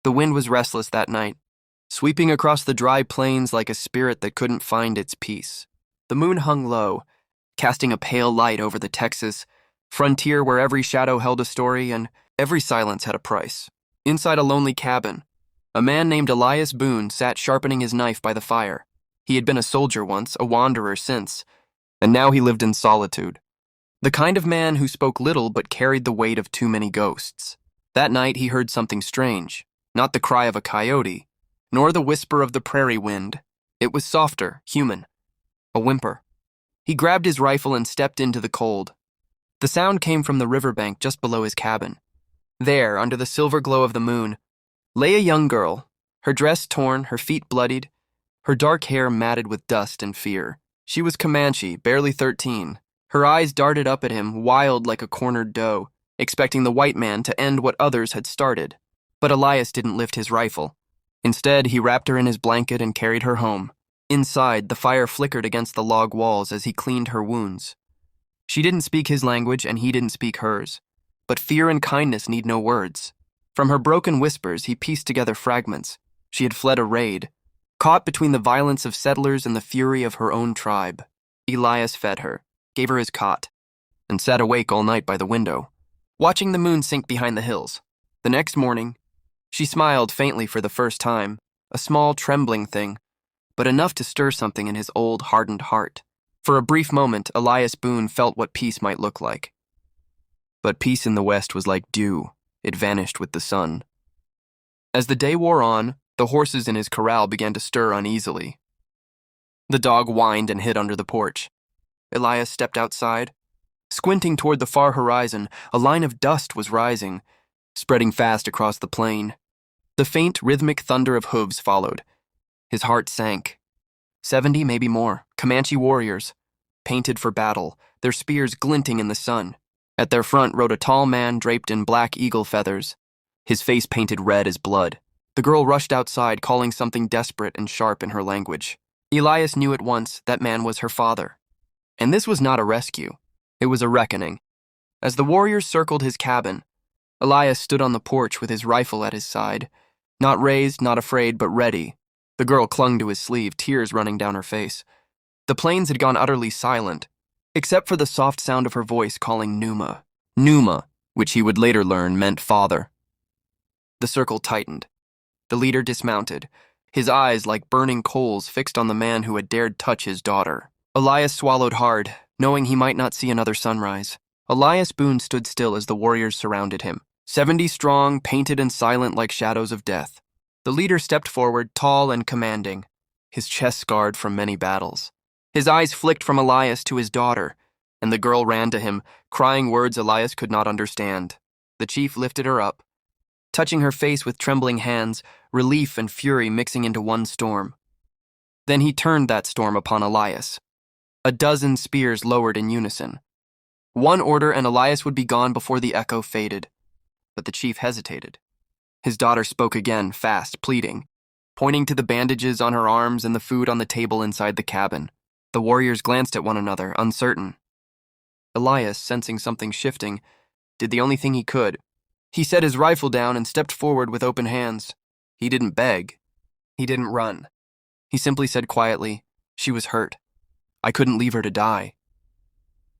The wind was restless that night, sweeping across the dry plains like a spirit that couldn't find its peace. The moon hung low, casting a pale light over the Texas frontier where every shadow held a story and every silence had a price. Inside a lonely cabin, a man named Elias Boone sat sharpening his knife by the fire. He had been a soldier once, a wanderer since, and now he lived in solitude. The kind of man who spoke little but carried the weight of too many ghosts. That night he heard something strange, not the cry of a coyote, nor the whisper of the prairie wind. It was softer, human, a whimper. He grabbed his rifle and stepped into the cold. The sound came from the riverbank just below his cabin. There, under the silver glow of the moon, lay a young girl, her dress torn, her feet bloodied, her dark hair matted with dust and fear. She was Comanche, barely 13. Her eyes darted up at him, wild like a cornered doe, expecting the white man to end what others had started. But Elias didn't lift his rifle. Instead, he wrapped her in his blanket and carried her home. Inside, the fire flickered against the log walls as he cleaned her wounds. She didn't speak his language, and he didn't speak hers. But fear and kindness need no words. From her broken whispers, he pieced together fragments. She had fled a raid, caught between the violence of settlers and the fury of her own tribe. Elias fed her, gave her his cot, and sat awake all night by the window, watching the moon sink behind the hills. The next morning, she smiled faintly for the first time, a small, trembling thing, but enough to stir something in his old, hardened heart. For a brief moment, Elias Boone felt what peace might look like. But peace in the West was like dew. It vanished with the sun. As the day wore on, the horses in his corral began to stir uneasily. The dog whined and hid under the porch. Elias stepped outside. Squinting toward the far horizon, a line of dust was rising, spreading fast across the plain. The faint, rhythmic thunder of hooves followed. His heart sank. 70, maybe more, Comanche warriors, painted for battle, their spears glinting in the sun. At their front rode a tall man draped in black eagle feathers, his face painted red as blood. The girl rushed outside, calling something desperate and sharp in her language. Elias knew at once that man was her father. And this was not a rescue. It was a reckoning. As the warriors circled his cabin, Elias stood on the porch with his rifle at his side, not raised, not afraid, but ready. The girl clung to his sleeve, tears running down her face. The plains had gone utterly silent, except for the soft sound of her voice calling Numa. Numa, which he would later learn meant father. The circle tightened. The leader dismounted, his eyes like burning coals fixed on the man who had dared touch his daughter. Elias swallowed hard, knowing he might not see another sunrise. Elias Boone stood still as the warriors surrounded him, 70 strong, painted and silent like shadows of death. The leader stepped forward, tall and commanding, his chest scarred from many battles. His eyes flicked from Elias to his daughter, and the girl ran to him, crying words Elias could not understand. The chief lifted her up, touching her face with trembling hands, relief and fury mixing into one storm. Then he turned that storm upon Elias. A dozen spears lowered in unison. One order and Elias would be gone before the echo faded. But the chief hesitated. His daughter spoke again, fast, pleading, pointing to the bandages on her arms and the food on the table inside the cabin. The warriors glanced at one another, uncertain. Elias, sensing something shifting, did the only thing he could. He set his rifle down and stepped forward with open hands. He didn't beg. He didn't run. He simply said quietly, "She was hurt. I couldn't leave her to die."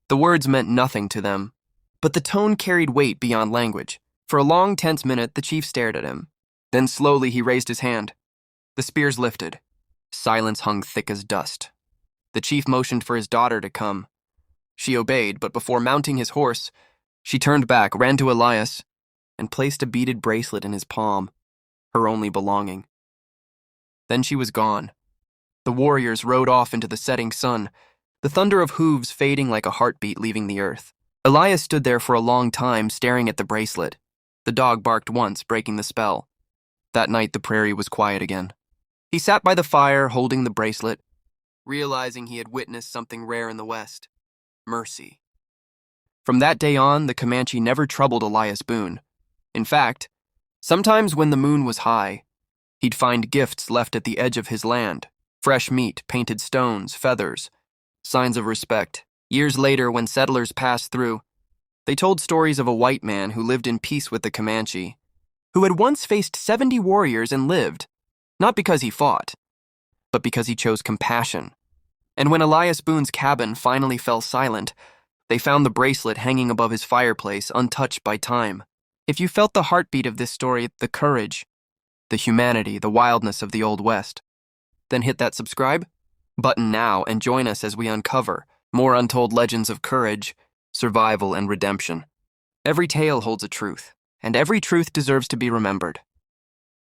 The words meant nothing to them, but the tone carried weight beyond language. For a long, tense minute, the chief stared at him. Then slowly he raised his hand. The spears lifted. Silence hung thick as dust. The chief motioned for his daughter to come. She obeyed, but before mounting his horse, she turned back, ran to Elias, and placed a beaded bracelet in his palm, her only belonging. Then she was gone. The warriors rode off into the setting sun, the thunder of hooves fading like a heartbeat leaving the earth. Elias stood there for a long time, staring at the bracelet. The dog barked once, breaking the spell. That night the prairie was quiet again. He sat by the fire, holding the bracelet, realizing he had witnessed something rare in the West: mercy. From that day on, the Comanche never troubled Elias Boone. In fact, sometimes when the moon was high, he'd find gifts left at the edge of his land: fresh meat, painted stones, feathers, signs of respect. Years later, when settlers passed through, they told stories of a white man who lived in peace with the Comanche, who had once faced 70 warriors and lived, not because he fought, but because he chose compassion. And when Elias Boone's cabin finally fell silent, they found the bracelet hanging above his fireplace, untouched by time. If you felt the heartbeat of this story, the courage, the humanity, the wildness of the Old West, then hit that subscribe button now and join us as we uncover more untold legends of courage, survival, and redemption. Every tale holds a truth, and every truth deserves to be remembered.